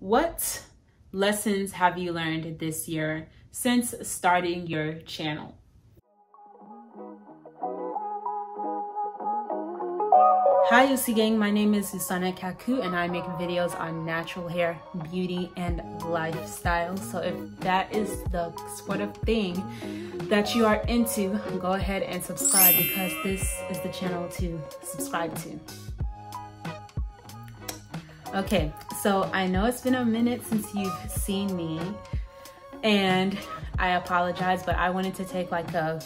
What lessons have you learned this year since starting your channel? Hi UC gang, my name is Usone and I make videos on natural hair, beauty, and lifestyle. So if that is the sort of thing that you are into, go ahead and subscribe because this is the channel to subscribe to. Okay, so I know it's been a minute since you've seen me and I apologize, but I wanted to take like a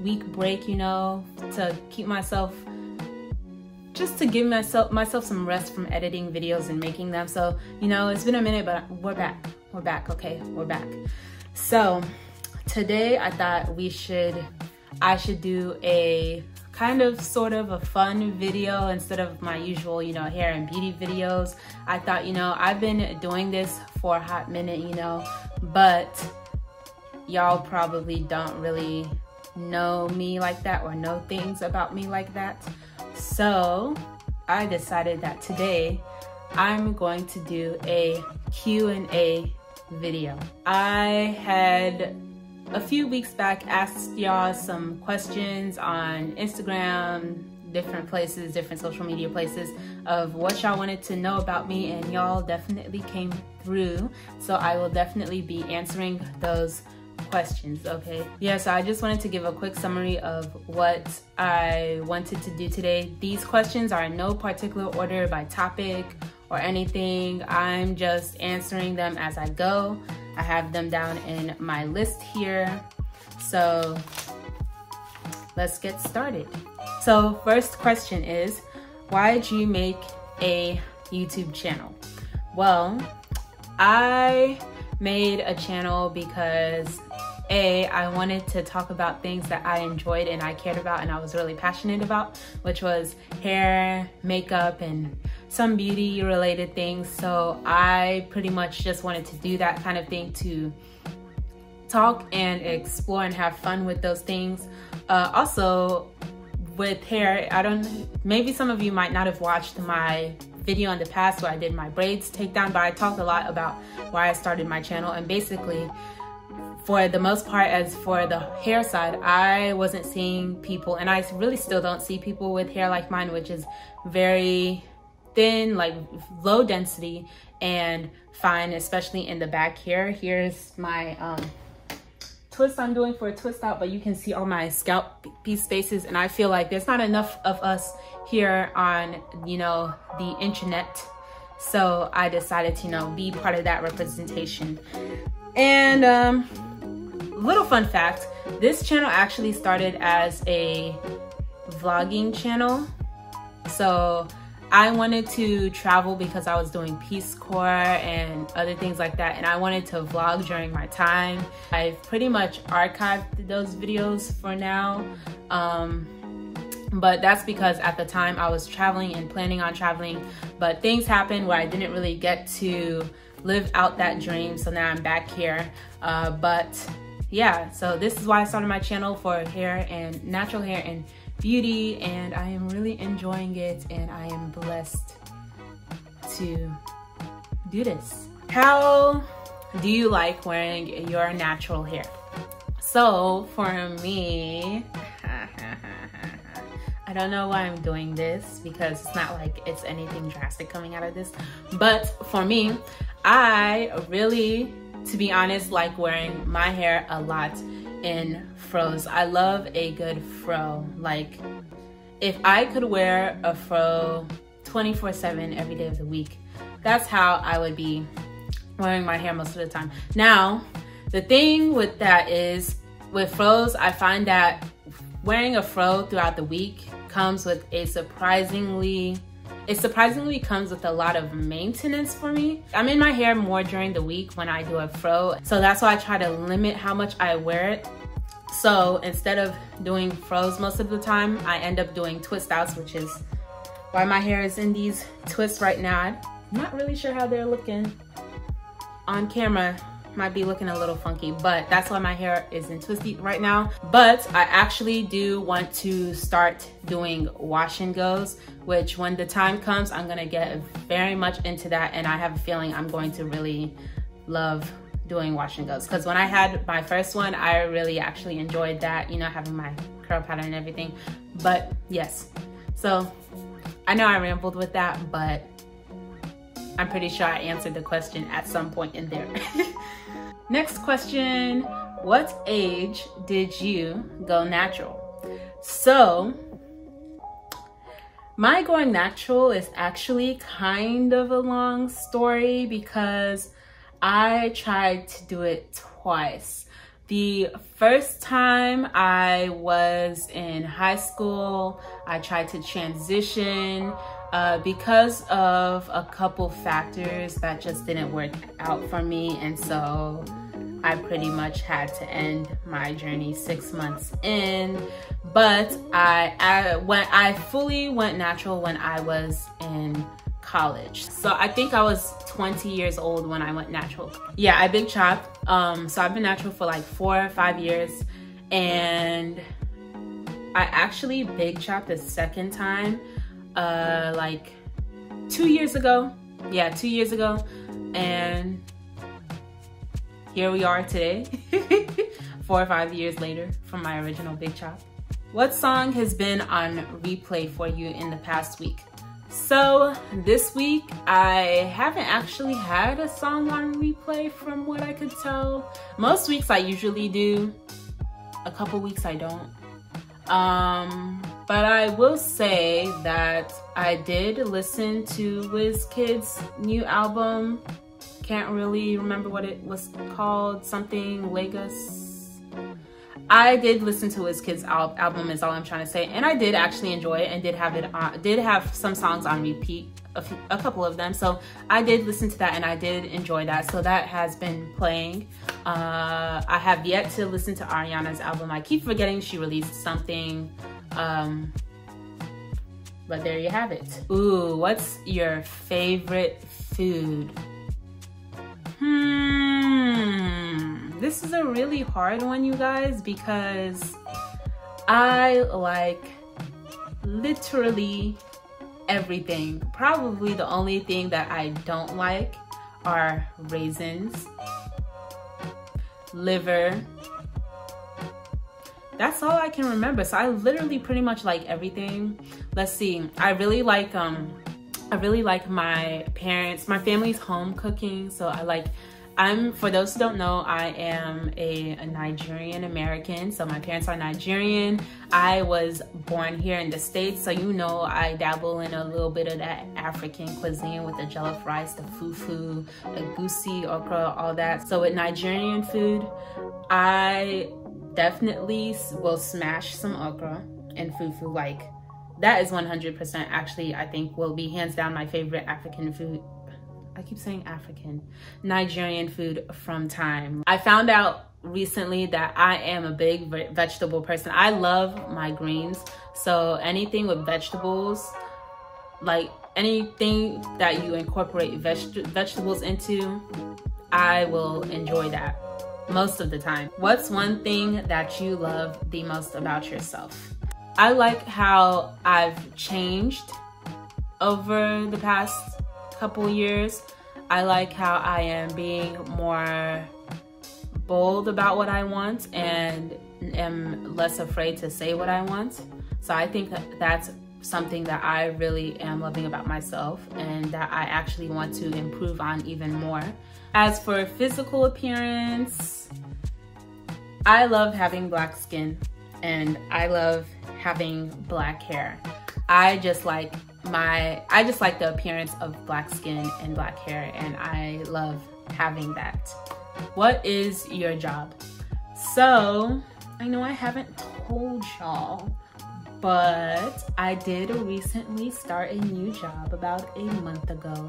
week break, you know, to keep myself, just to give myself some rest from editing videos and making them. So, you know, it's been a minute, but we're back, okay, we're back. So today I thought I should do a kind of sort of a fun video instead of my usual, you know, hair and beauty videos. I thought, you know, I've been doing this for a hot minute, you know, but y'all probably don't really know me like that or know things about me like that. So I decided that today I'm going to do a Q&A video. I had a few weeks back asked y'all some questions on Instagram, different places, different social media places of what y'all wanted to know about me, and y'all definitely came through. So I will definitely be answering those questions, okay? Yeah, so I just wanted to give a quick summary of what I wanted to do today. These questions are in no particular order by topic or anything. I'm just answering them as I go. I have them down in my list here. So let's get started. So first question is, why did you make a YouTube channel? Well, I made a channel because I wanted to talk about things that I enjoyed and I cared about and I was really passionate about, which was hair, makeup, and some beauty related things. So I pretty much just wanted to do that kind of thing, to talk and explore and have fun with those things. Also with hair, maybe some of you might not have watched my video in the past where I did my braids takedown, but I talked a lot about why I started my channel. And basically, for the most part, as for the hair side, I wasn't seeing people, and I really still don't see people with hair like mine, which is very thin, like low density and fine, especially in the back here. Here's my twist I'm doing for a twist out, but you can see all my scalp piece spaces, and I feel like there's not enough of us here on, you know, the internet. So I decided to, you know, be part of that representation. And little fun fact, this channel actually started as a vlogging channel. So I wanted to travel because I was doing Peace Corps and other things like that, and I wanted to vlog during my time. I've pretty much archived those videos for now, but that's because at the time I was traveling and planning on traveling, but things happened where I didn't really get to live out that dream, so now I'm back here. But yeah, so this is why I started my channel, for hair and natural hair and beauty, and I am really enjoying it, and I am blessed to do this. How do you like wearing your natural hair? So for me, I don't know why I'm doing this because it's not like it's anything drastic coming out of this, but for me, I really, to be honest, like wearing my hair a lot in fros. I love a good fro. Like, if I could wear a fro 24/7 every day of the week, that's how I would be wearing my hair most of the time. Now, the thing with that is, with fros, I find that wearing a fro throughout the week comes with it surprisingly comes with a lot of maintenance for me. I'm in my hair more during the week when I do a fro, so that's why I try to limit how much I wear it. So instead of doing fros most of the time, I end up doing twist outs, which is why my hair is in these twists right now. I'm not really sure how they're looking on camera might be looking a little funky, but that's why my hair isn't twisty right now. But I actually do want to start doing wash and goes, which when the time comes, I'm gonna get very much into that, and I have a feeling I'm going to really love doing wash and goes, because when I had my first one, I really actually enjoyed that, you know, having my curl pattern and everything. But yes, so I know I rambled with that, but I'm pretty sure I answered the question at some point in there. Next question, what age did you go natural? So my going natural is actually kind of a long story because I tried to do it twice. The first time I was in high school, I tried to transition because of a couple factors that just didn't work out for me, and so I pretty much had to end my journey 6 months in. But I fully went natural when I was in college. So I think I was 20 years old when I went natural. Yeah, I big chopped. So I've been natural for like 4 or 5 years, and I actually big chopped the second time like 2 years ago. Yeah, 2 years ago, and here we are today 4 or 5 years later from my original big chop. What song has been on replay for you in the past week? So this week I haven't actually had a song on replay from what I could tell. Most weeks I usually do, a couple weeks I don't. But I will say that I did listen to Wizkid's new album. Can't really remember what it was called, something Lagos. I did listen to Wizkid's album is all I'm trying to say, and I did actually enjoy it and did have some songs on repeat, a couple of them. So I did listen to that and I did enjoy that. So that has been playing. I have yet to listen to Ariana's album. I keep forgetting she released something, but there you have it. Ooh, what's your favorite food? This is a really hard one, you guys, because I like literally everything. Probably the only thing that I don't like are raisins, liver. That's all I can remember. So I literally pretty much like everything. Let's see. I really like my family's home cooking. So for those who don't know, I am a Nigerian American. So my parents are Nigerian. I was born here in the States. So you know, I dabble in a little bit of that African cuisine with the jollof rice, the fufu, the egusi, okra, all that. So with Nigerian food, I definitely will smash some okra and fufu. Like, that is 100% actually, I think will be hands down my favorite African food. I keep saying African, Nigerian food from time. I found out recently that I am a big vegetable person. I love my greens. So anything with vegetables, like anything that you incorporate vegetables into, I will enjoy that most of the time. What's one thing that you love the most about yourself? I like how I've changed over the past couple years. I like how I am being more bold about what I want and am less afraid to say what I want. So I think that's something that I really am loving about myself and that I actually want to improve on even more. As for physical appearance, I love having black skin and I love having black hair. I just like the appearance of black skin and black hair, and I love having that. What is your job? So I know I haven't told y'all, but I did recently start a new job about a month ago,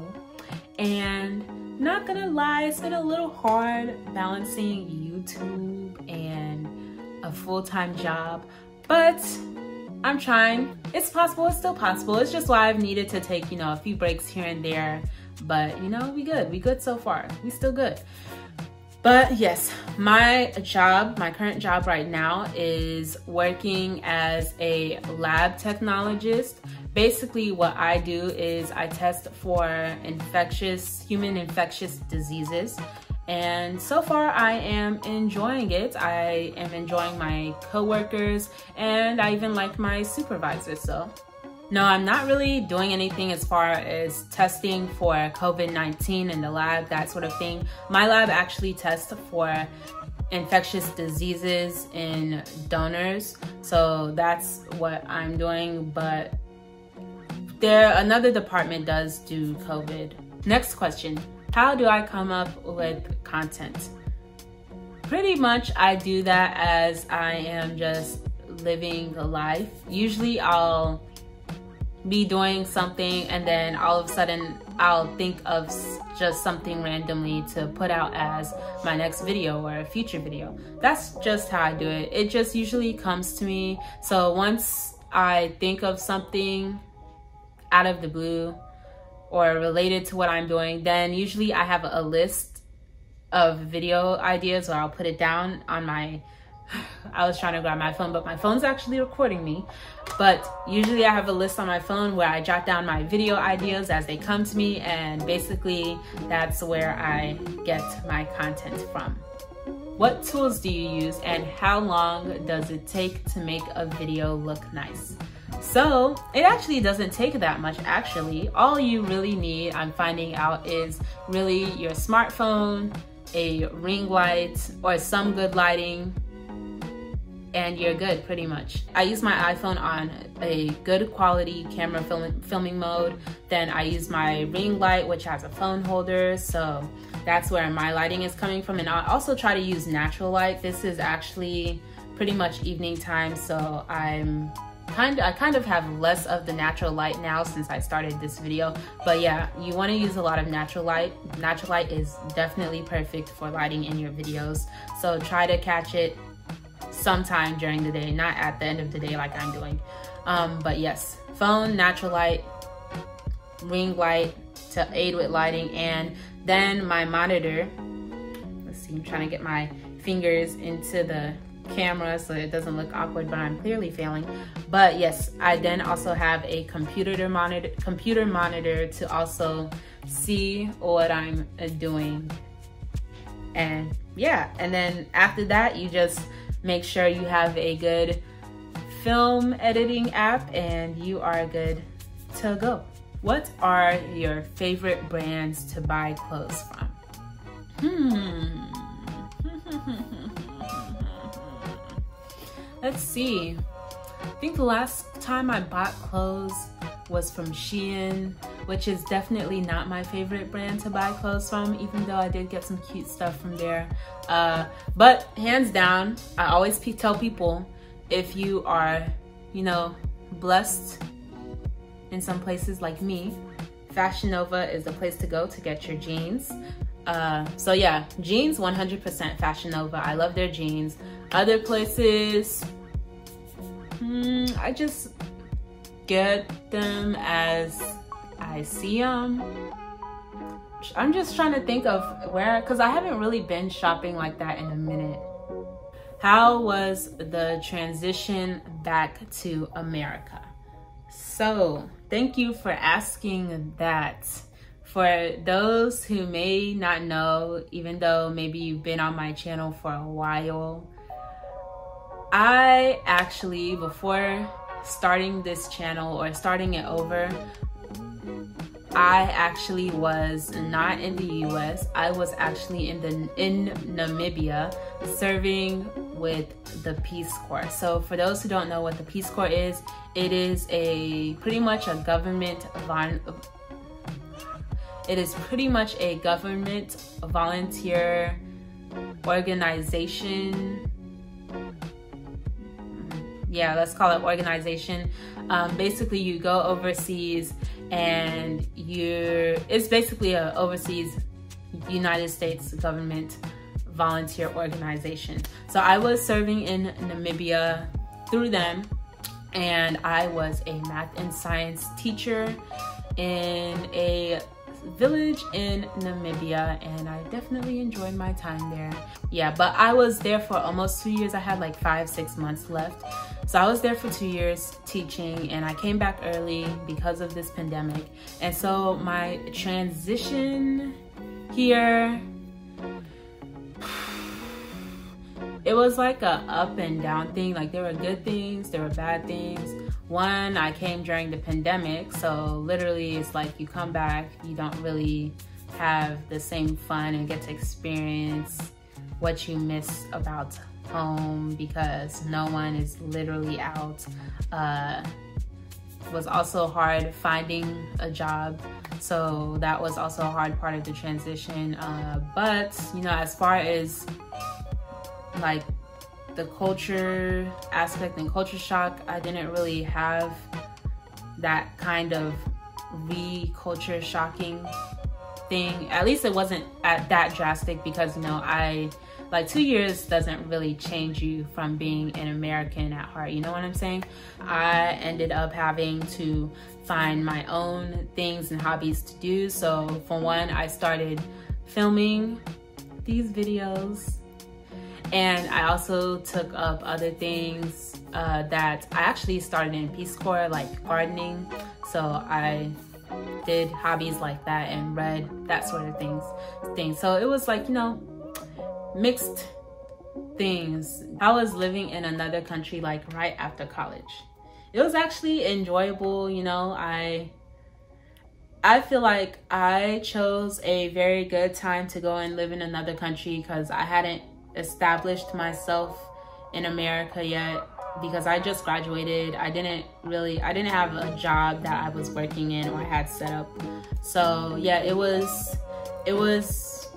and not gonna lie, it's been a little hard balancing YouTube and a full-time job, but I'm trying. It's possible, it's still possible. It's just why I've needed to take, a few breaks here and there. But we good so far. We still good. But yes, my current job right now is working as a lab technologist. Basically what I do is I test for human infectious diseases. And so far I am enjoying it. I am enjoying my coworkers, and I even like my supervisor. So no, I'm not really doing anything as far as testing for COVID-19 in the lab, that sort of thing. My lab actually tests for infectious diseases in donors. So that's what I'm doing, but another department does do COVID. Next question, how do I come up with content? Pretty much I do that as I am just living a life. Usually I'll be doing something and then all of a sudden I'll think of just something randomly to put out as my next video or a future video. That's just how I do it. It just usually comes to me. So once I think of something out of the blue or related to what I'm doing, then usually I have a list of video ideas, or I'll put it down on my, I was trying to grab my phone, but my phone's actually recording me. But usually I have a list on my phone where I jot down my video ideas as they come to me, and basically that's where I get my content from. What tools do you use, and how long does it take to make a video look nice? So it actually doesn't take that much actually. All you really need, I'm finding out, is really your smartphone, a ring light, or some good lighting, and you're good pretty much. I use my iPhone on a good quality camera filming mode. Then I use my ring light, which has a phone holder. So that's where my lighting is coming from. And I also try to use natural light. This is actually pretty much evening time. So I kind of have less of the natural light now since I started this video. But yeah, you want to use a lot of natural light. Natural light is definitely perfect for lighting in your videos. So try to catch it sometime during the day, not at the end of the day like I'm doing. But yes, phone, natural light, ring light to aid with lighting, and then my monitor. Let's see, I'm trying to get my fingers into the camera so it doesn't look awkward, but I'm clearly failing. But yes, I then also have a computer monitor to also see what I'm doing. And yeah, and then after that, you just make sure you have a good film editing app and you are good to go. What are your favorite brands to buy clothes from? Let's see. I think the last time I bought clothes was from Shein, which is definitely not my favorite brand to buy clothes from, even though I did get some cute stuff from there. But hands down, I always tell people, if you are, you know, blessed in some places like me, Fashion Nova is the place to go to get your jeans. So yeah, jeans 100% Fashion Nova. I love their jeans. Other places, I just get them as I see them. I'm just trying to think of where, because I haven't really been shopping like that in a minute. How was the transition back to America? So thank you for asking that. For those who may not know, even though maybe you've been on my channel for a while, I actually, before starting this channel or starting it over, I actually was not in the US. I was actually in Namibia serving with the Peace Corps. So for those who don't know what the Peace Corps is, it is pretty much a government volunteer organization. Yeah, let's call it organization. Basically, you go overseas and it's basically an overseas United States government volunteer organization. So I was serving in Namibia through them, and I was a math and science teacher in a village in Namibia, and I definitely enjoyed my time there. Yeah, but I was there for almost 2 years. I had like 5-6 months left. So I was there for 2 years teaching, and I came back early because of this pandemic. And so my transition here, it was like a up and down thing. Like there were good things, there were bad things. One, I came during the pandemic, so literally it's like you come back, you don't really have the same fun and get to experience what you miss about home because no one is literally out. It was also hard finding a job, so that was also a hard part of the transition. But you know, as far as like the culture aspect and culture shock, I didn't really have that kind of re-culture shocking thing. At least it wasn't that drastic because, you know, like 2 years doesn't really change you from being an American at heart, you know what I'm saying? I ended up having to find my own things and hobbies to do. So for one, I started filming these videos, and I also took up other things that I actually started in Peace Corps, like gardening. So I did hobbies like that and read, that sort of things. So it was like, you know, mixed things. I was living in another country like right after college. It was actually enjoyable, you know. I feel like I chose a very good time to go and live in another country because I hadn't established myself in America yet, because I just graduated. I didn't have a job that I was working in or had set up. So yeah, it was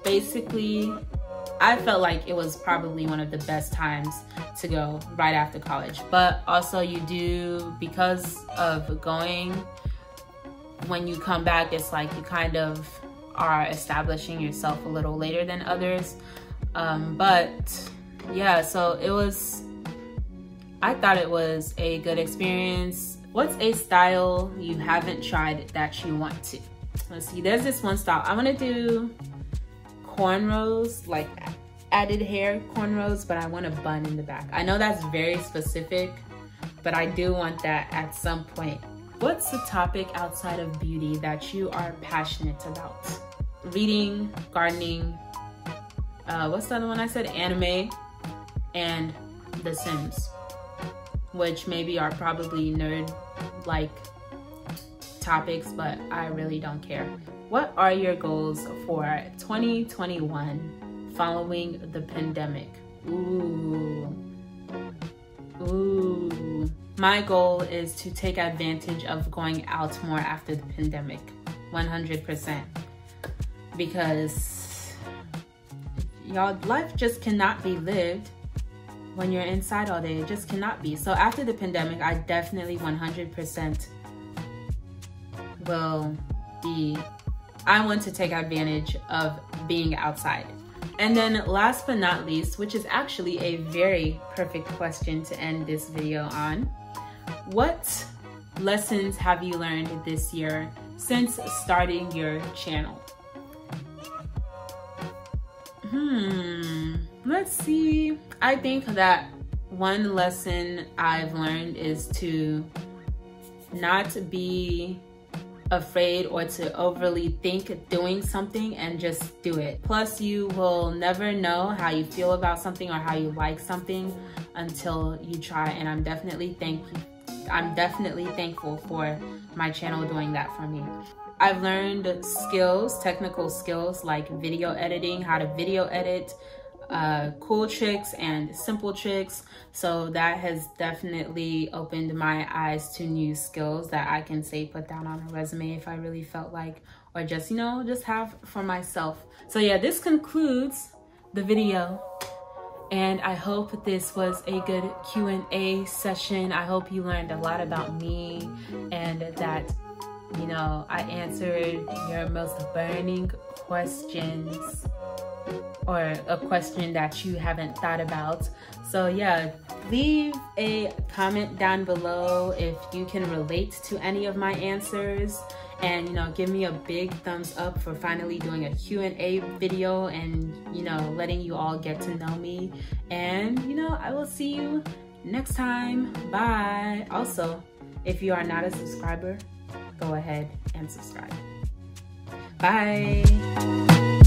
basically, I felt like it was probably one of the best times to go right after college. But also you do, because of going, when you come back, it's like you kind of are establishing yourself a little later than others. But yeah, so I thought it was a good experience. What's a style you haven't tried that you want to? Let's see, there's this one style. I want to do cornrows, like added hair cornrows, but I want a bun in the back. I know that's very specific, but I do want that at some point. What's a topic outside of beauty that you are passionate about? Reading, gardening, what's the other one I said? Anime, and The Sims, which maybe are probably nerd-like topics, but I really don't care. What are your goals for 2021 following the pandemic? Ooh. My goal is to take advantage of going out more after the pandemic, 100%. Because y'all, life just cannot be lived when you're inside all day. It just cannot be. So after the pandemic, I definitely 100% will be, I want to take advantage of being outside. And then last but not least, which is actually a very perfect question to end this video on, what lessons have you learned this year since starting your channel? Let's see. I think that one lesson I've learned is to not be afraid or to overly think doing something and just do it. Plus, you will never know how you feel about something or how you like something until you try. And I'm definitely thankful for my channel doing that for me. I've learned skills, technical skills like video editing, how to video edit, cool tricks and simple tricks. So that has definitely opened my eyes to new skills that I can say put down on a resume if I really felt like, or just, you know, just have for myself. So yeah, this concludes the video. And I hope this was a good Q&A session. I hope you learned a lot about me and that, you know, I answered your most burning questions, or a question that you haven't thought about. So yeah, leave a comment down below if you can relate to any of my answers. and, you know, give me a big thumbs up for finally doing a Q&A video and, you know, letting you all get to know me. And, you know, I will see you next time. Bye. Also, if you are not a subscriber, go ahead and subscribe. Bye.